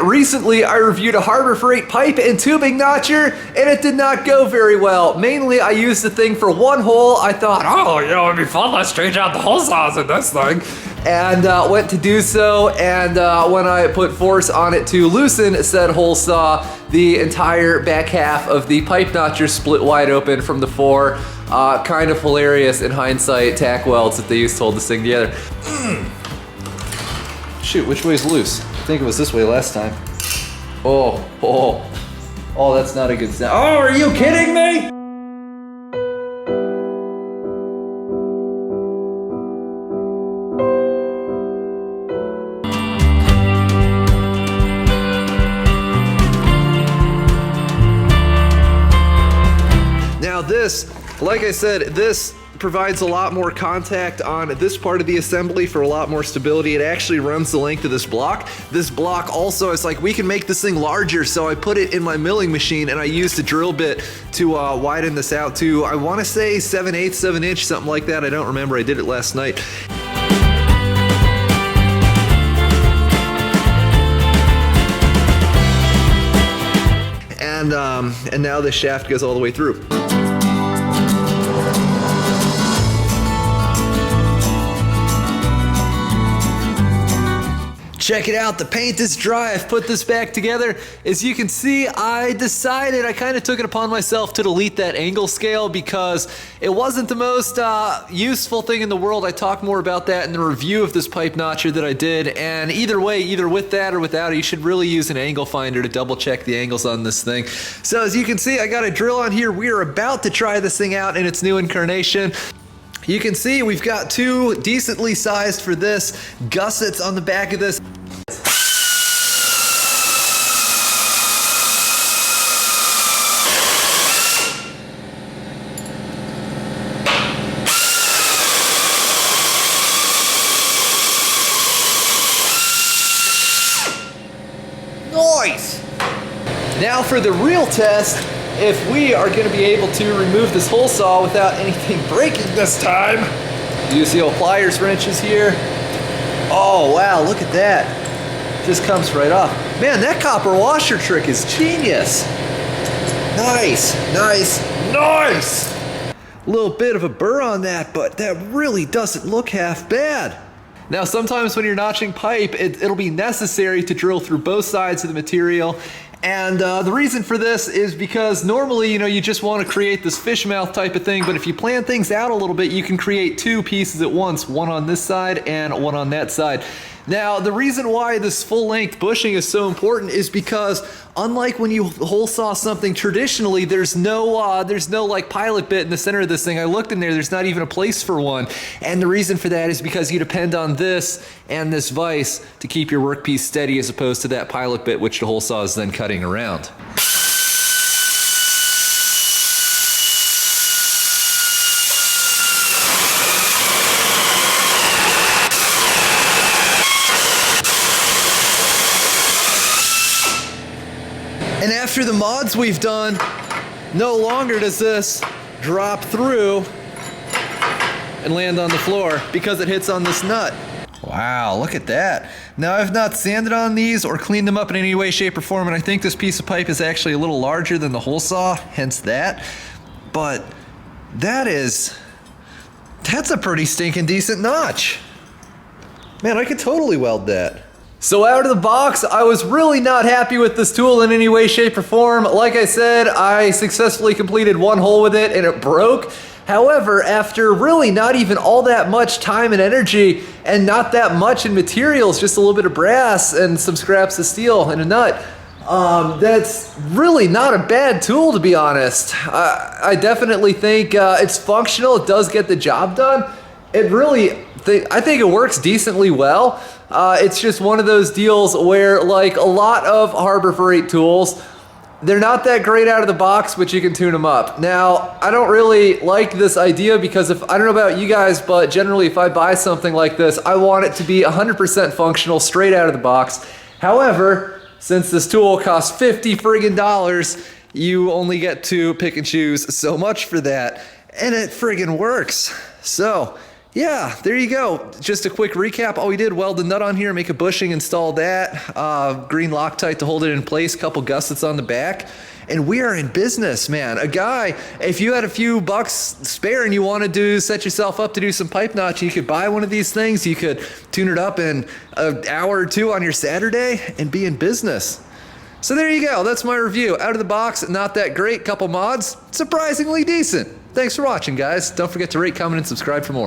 Recently, I reviewed a Harbor Freight pipe and tubing notcher, and it did not go very well. Mainly, I used the thing for one hole. I thought, oh, you know, it'd be fun, let's change out the hole saws in this thing. And went to do so, and when I put force on it to loosen said hole saw, the entire back half of the pipe notcher split wide open from the fore. Kind of hilarious in hindsight, tack welds that they used to hold this thing together. Shoot, which way's loose? I think it was this way last time. Oh, that's not a good sound. Oh, are you kidding me? Now this, like I said, this provides a lot more contact on this part of the assembly for a lot more stability. It actually runs the length of this block. This block also, it's like we can make this thing larger, so I put it in my milling machine and I used a drill bit to widen this out to, I want to say 7/8 of an inch, something like that. I don't remember, I did it last night. And now this shaft goes all the way through. Check it out, the paint is dry. I've put this back together. As you can see, I kind of took it upon myself to delete that angle scale because it wasn't the most useful thing in the world. I talked more about that in the review of this pipe notcher that I did, and either way, either with that or without it, you should really use an angle finder to double check the angles on this thing. So as you can see, I got a drill on here. We are about to try this thing out in its new incarnation. You can see we've got two decently sized for this gussets on the back of this. Nice! Now for the real test, if we are going to be able to remove this hole saw without anything breaking this time. You see old Pliers-Wrench is here. Oh wow, look at that. Just comes right off. Man, that copper washer trick is genius. Nice, nice, nice! A little bit of a burr on that, but that really doesn't look half bad. Now sometimes when you're notching pipe, it'll be necessary to drill through both sides of the material. And the reason for this is because normally, you know, you just want to create this fish mouth type of thing, but if you plan things out a little bit, you can create two pieces at once, one on this side and one on that side. Now, the reason why this full-length bushing is so important is because unlike when you hole saw something traditionally, there's no like pilot bit in the center of this thing. I looked in there, there's not even a place for one. And the reason for that is because you depend on this and this vise to keep your workpiece steady as opposed to that pilot bit which the hole saw is then cutting around. And after the mods we've done, no longer does this drop through and land on the floor because it hits on this nut. Wow, look at that. Now I've not sanded on these or cleaned them up in any way, shape, or form, and I think this piece of pipe is actually a little larger than the hole saw, hence that. But that's a pretty stinking decent notch. Man, I could totally weld that. So out of the box, I was really not happy with this tool in any way, shape, or form. Like I said, I successfully completed one hole with it and it broke. However, after really not even all that much time and energy and not that much in materials, just a little bit of brass and some scraps of steel and a nut, that's really not a bad tool, to be honest. I definitely think it's functional. It does get the job done. I think it works decently well. It's just one of those deals where, like a lot of Harbor Freight tools, they're not that great out of the box, but you can tune them up. Now, I don't really like this idea because I don't know about you guys, but generally if I buy something like this, I want it to be 100% functional straight out of the box. However, since this tool costs $50 friggin', you only get to pick and choose so much for that, and it friggin' works. So, Yeah, there you go. Just a quick recap. All we did, weld the nut on here, make a bushing, install that, green Loctite to hold it in place, couple gussets on the back, and we are in business, man. A guy, if you had a few bucks spare and you wanted to set yourself up to do some pipe notching, you could buy one of these things. You could tune it up in an hour or two on your Saturday and be in business. So there you go. That's my review. Out of the box, not that great. Couple mods, surprisingly decent. Thanks for watching, guys. Don't forget to rate, comment, and subscribe for more.